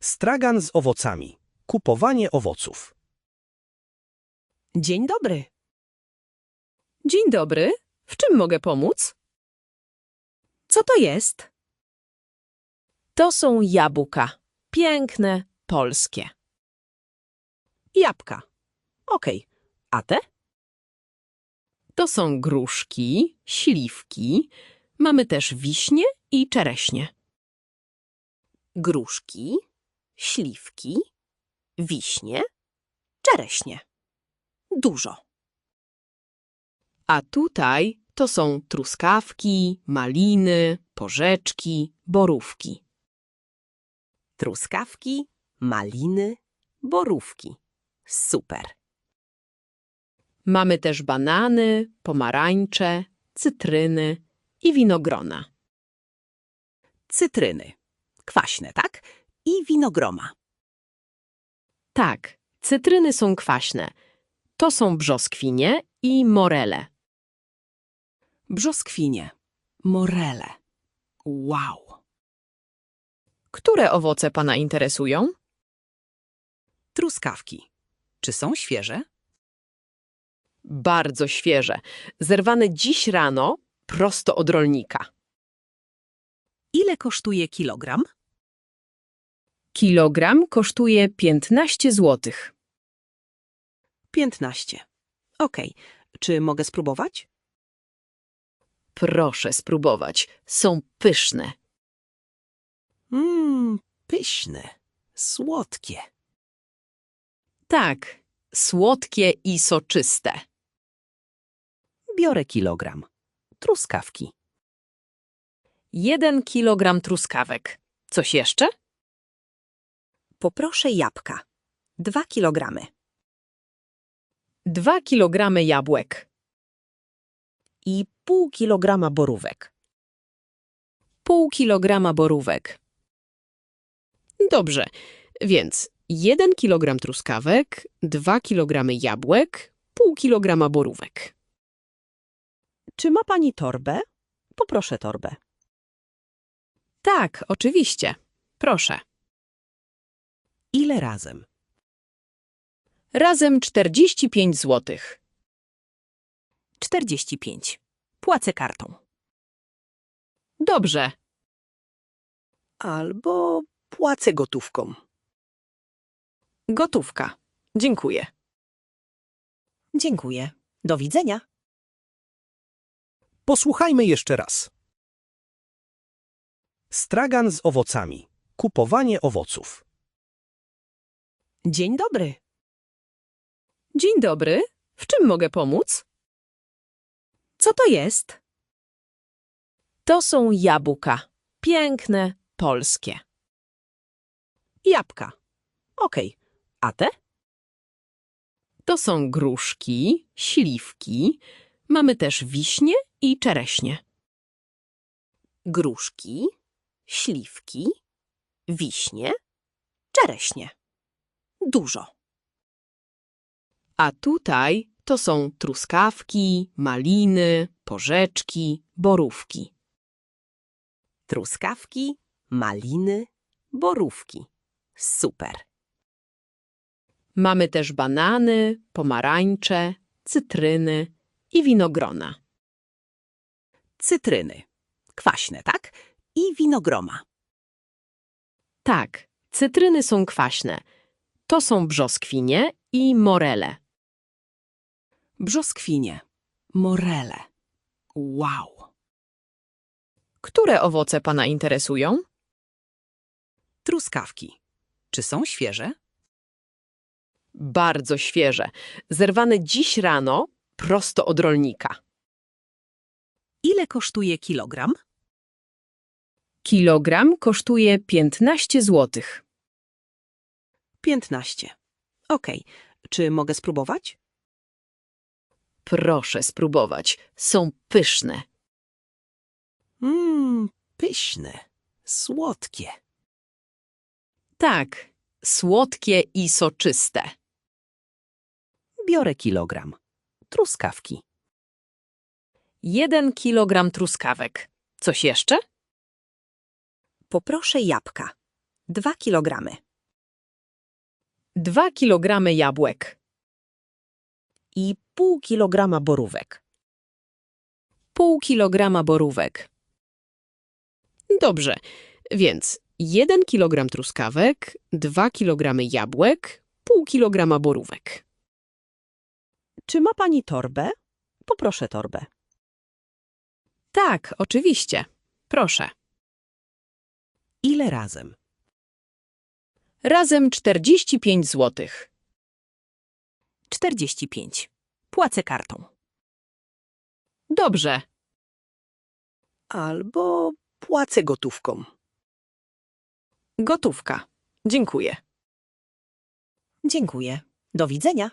Stragan z owocami. Kupowanie owoców. Dzień dobry. Dzień dobry. W czym mogę pomóc? Co to jest? To są jabłka. Piękne, polskie. Jabłka. Okej. A te? To są gruszki, śliwki. Mamy też wiśnie i czereśnie. Gruszki, śliwki, wiśnie, czereśnie. Dużo. A tutaj to są truskawki, maliny, porzeczki, borówki. Truskawki, maliny, borówki. Super. Mamy też banany, pomarańcze, cytryny i winogrona. Cytryny. Kwaśne, tak? I winogrona. Tak, cytryny są kwaśne. To są brzoskwinie i morele. Brzoskwinie. Morele. Wow. Które owoce pana interesują? Truskawki. Czy są świeże? Bardzo świeże. Zerwane dziś rano, prosto od rolnika. Ile kosztuje kilogram? Kilogram kosztuje 15 zł. 15. Okej. Czy mogę spróbować? Proszę spróbować. Są pyszne. Pyszne. Słodkie. Tak, słodkie i soczyste. Biorę kilogram. Truskawki. 1 kilogram truskawek. Coś jeszcze? Poproszę jabłka. 2 kilogramy. 2 kilogramy jabłek. I pół kilograma borówek. Pół kilograma borówek. Dobrze, więc 1 kilogram truskawek, 2 kilogramy jabłek, pół kilograma borówek. Czy ma pani torbę? Poproszę torbę. Tak, oczywiście. Proszę. Ile razem? Razem 45 zł. 45. Płacę kartą. Dobrze. Albo płacę gotówką. Gotówka. Dziękuję. Dziękuję. Do widzenia. Posłuchajmy jeszcze raz. Stragan z owocami. Kupowanie owoców. Dzień dobry. Dzień dobry. W czym mogę pomóc? Co to jest? To są jabłka. Piękne, polskie. Jabłka. Okej. A te? To są gruszki, śliwki. Mamy też wiśnie i czereśnie. Gruszki, śliwki, wiśnie, czereśnie. Dużo. A tutaj to są truskawki, maliny, porzeczki, borówki. Truskawki, maliny, borówki. Super. Mamy też banany, pomarańcze, cytryny i winogrona. Cytryny. Kwaśne, tak? I winogrona. Tak, cytryny są kwaśne. To są brzoskwinie i morele. Brzoskwinie. Morele. Wow. Które owoce pana interesują? Truskawki. Czy są świeże? Bardzo świeże. Zerwane dziś rano, prosto od rolnika. Ile kosztuje kilogram? Kilogram kosztuje 15 zł. 15. Okej. Czy mogę spróbować? Proszę spróbować. Są pyszne. Pyszne. Słodkie. Tak, słodkie i soczyste. Biorę kilogram. Truskawki. 1 kilogram truskawek. Coś jeszcze? Poproszę jabłka. 2 kilogramy. 2 kilogramy jabłek. I pół kilograma borówek. Pół kilograma borówek. Dobrze, więc 1 kilogram truskawek, 2 kilogramy jabłek, pół kilograma borówek. Czy ma pani torbę? Poproszę torbę. Tak, oczywiście. Proszę. Ile razem? Razem 45 zł. 45. Płacę kartą. Dobrze. Albo płacę gotówką. Gotówka. Dziękuję. Dziękuję. Do widzenia.